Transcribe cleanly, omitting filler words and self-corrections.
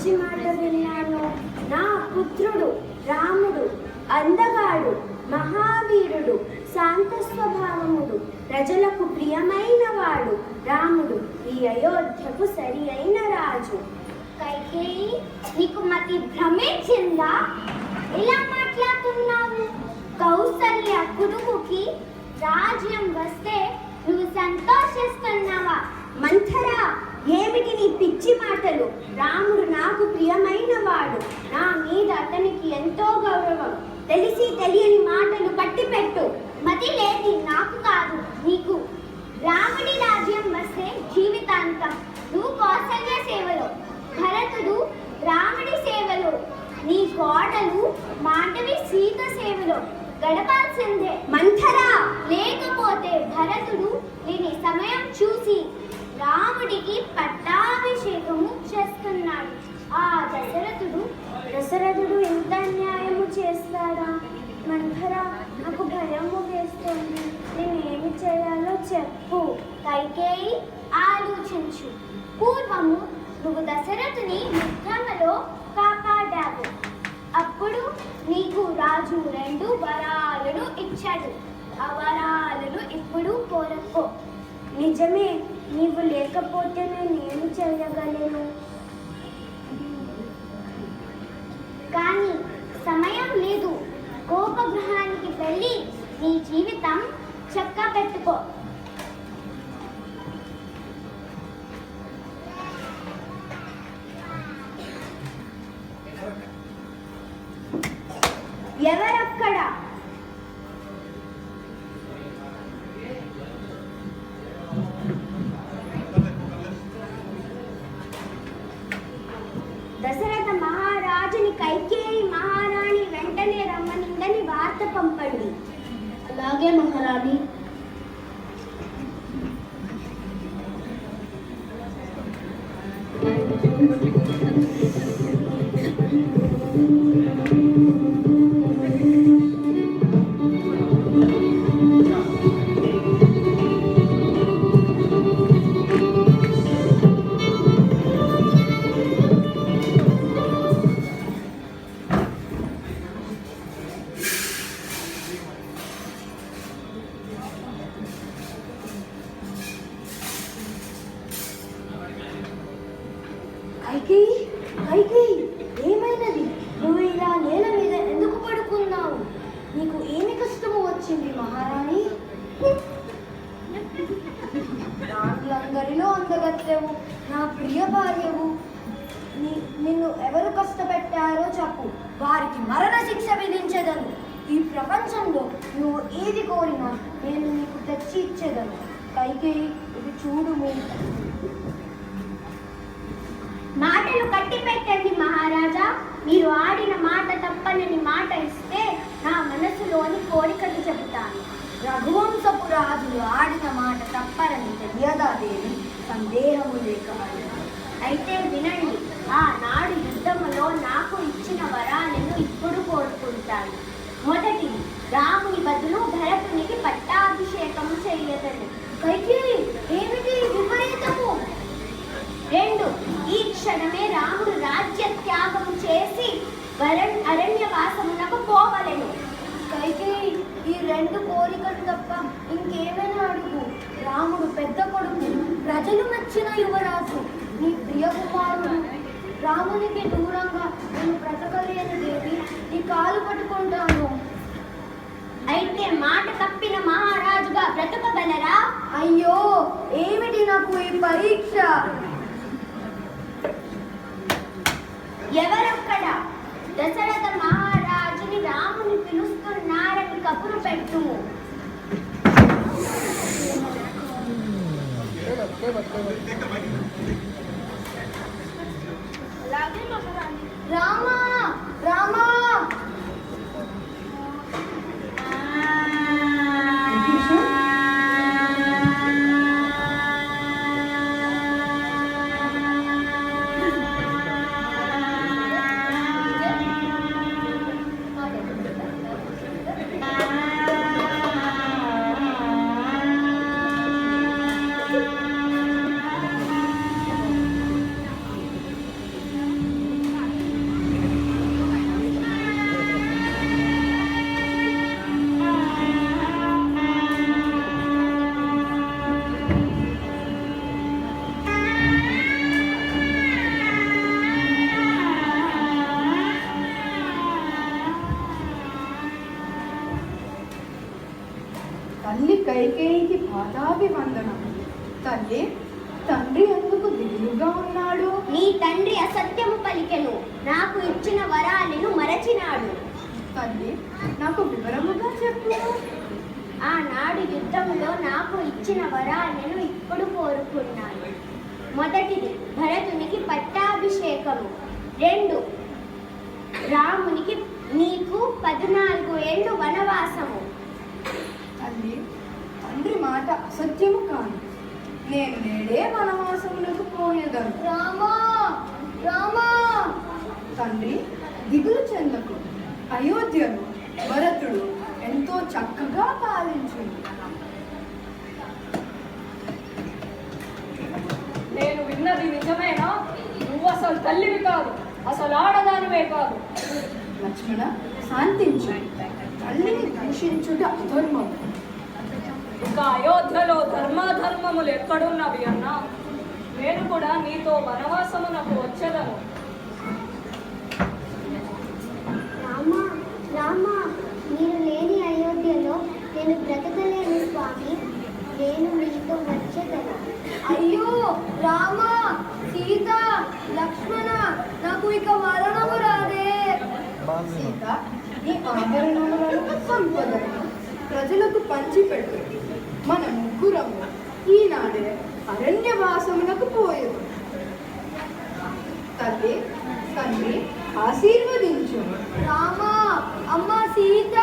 పిచ్చి మాట విన్నాను. నా పుత్రుడు రాముడు అందగాడు, మహావీరుడు, శాంత స్వభావముడు, ప్రజలకు ప్రియమైన వాడు రాముడు, ఈ అయోధ్యకు సరి అయిన రాజు. కైకేయి, నీకు మతి భ్రమించిందా? ఎలా మాట్లాడుతున్నావు? కౌసల్య కొడుకుకి రాజ్యం వస్తే నువ్వు సంతోషిస్తున్నావా? మంథరా, ఏమిటి నీ పిచ్చి మాటలు? రాముడు నాకు ప్రియమైన వాడు. నా మీద అతనికి ఎంతో గౌరవం. తెలిసి తెలియని మాటలు పట్టిపెట్టు. మతి లేది నాకు కాదు నీకు. రాముడి రాజ్యం వస్తే జీవితాంతం నువ్వు కౌసల్య సేవలో, భరతుడు రాముడి సేవలో, నీ కోడలు మాండవి సీత సేవలో గడపాల్సిందే. మంథరా, లేకపోతే భరతుడు దీని సమయం చూసి రాముడికి పట్టాభిషేకము చేస్తున్నాడు. ఆ దశరథుడు ఎంత అన్యాయము చేస్తాడా? మంథరా, నాకు భయము వేస్తుంది. నేనేమి చేయాలో చెప్పు. కైకేయి, ఆలోచించు. పూర్వము నువ్వు దశరథుని యుద్ధంలో కాపాడావు. అప్పుడు నీకు రాజు 2 వరాలను ఇచ్చాడు. ఆ వరాలను ఇప్పుడు కోరుకో. నిజమే, నీవు లేకపోతే నేనేమి చేయగలను? కానీ సమయం లేదు. కోపగృహానికి వెళ్ళి నీ జీవితం చక్కబెట్టుకో. ఎవరక్కడ? దశరథ మహారాజుని కైకేయి మహారాణి వెంటనే రమ్మనిందని వార్త పంపండి. అలాగే మహారాణి. కైకేయి, కైకేయి, ఏమైనది? నువ్వు ఇలా నేల మీద ఎందుకు పడుకున్నావు? నీకు ఏమి కష్టము వచ్చింది మహారాణి? రాజులందరిలో అందగత్తెవు, నా ప్రియ భార్యవు. నిన్ను ఎవరు కష్టపెట్టారో చెప్పు, వారికి మరణ శిక్ష విధించదను. ఈ ప్రపంచంలో నువ్వు ఏది కోరినా నేను నీకు తెచ్చి ఇచ్చేదను. కైకేయి, ఇది చూడుము. మాటలు కట్టి పెట్టండి మహారాజా. మీరు ఆడిన మాట తప్పనని మాట ఇస్తే నా మనసులోని కోరికలు చెబుతాను. రఘువంశపు రాజులు ఆడిన మాట తప్పరని తెలియదా దేవి? సందేహము లేక. అయితే వినండి. ఆనాడు యుద్ధములో నాకు ఇచ్చిన వరాలను ఇప్పుడు కోరుకుంటాను. మొదటి, రాముని బదులు భరతునికి పట్టాభిషేకం చేయదని. కైకేయి, ఏమిటి విపరీతము? 2, ఈ క్షణమే రాముడు రాజ్య త్యాగం చేసి అరణ్యవాసమునకు పోవలెను. కైకేయి, ఈ 2 కోరికలు తప్ప ఇంకేమైనా అడుగు. రాముడు పెద్ద కొడుకు, ప్రజలు మెచ్చిన యువరాజు, నీ ప్రియ కుమారుడు. రామునికి దూరంగా నేను బ్రతకలేను దేవి. నీ కాలు పట్టుకుంటాను. అయితే మాట తప్పిన మహారాజుగా బ్రతకగలరా? అయ్యో, ఏమిటి నాకు ఈ పరీక్ష? ఎవరక్కడ? దశరథ మహారాజుని రాముని పిలుస్తున్నారని కబురు పెట్టు. రామా, రామా! తల్లి కైకేయికి పాదాభివందనములు. తల్లి, తండ్రి ఎందుకు దిగులుగా ఉన్నాడు? నీ తండ్రి అసత్యము పలికెను, నాకు ఇచ్చిన వరాలను మరచినాడు. తల్లి, నాకు వివరముగా చెప్పు. ఆనాడు యుద్ధంలో నాకు ఇచ్చిన వరాలను ఇప్పుడు కోరుకున్నాను. మొదటిది భరతునికి పట్టాభిషేకము. 2 రామునికి నీకు 14 ఏళ్ళు వనవాసము. తల్లి, తండ్రి మాట అసత్యము కాదు. నేను నేడే వనవాసములకు పోయేదను. రామా రామా తండ్రి, దిగులు చెందకు. అయోధ్యను భరతుడు ఎంతో చక్కగా పాలించింది. నేను విన్నది నిజమేనా? నువ్వు అసలు తల్లివి కాదు, అసలు ఆడదానివే కాదు. లక్ష్మణ, శాంతించు. తల్లిని దూషించుట అధర్మం. ఇక అయోధ్యలో ధర్మాధర్మములు ఎక్కడున్నవి అన్నా? నేను కూడా నీతో వనవాసమునకు వచ్చేదను. రామా రామా, మీరు లేని అయోధ్యలో నేను బ్రతకలేను స్వామి. నేను మీతో వచ్చేదను. అయ్యో రామా సీత లక్ష్మణ, నాకు ఇక మరణము రాదే. సీత, నీ ఆభరణములను సంపదలను ప్రజలకు పంచిపెట్టు. మన ముగ్గురము ఈనాడే అరణ్యవాసములకు పోయేది. తల్లి, తండ్రి ఆశీర్వదించు. రామా అమ్మ సీత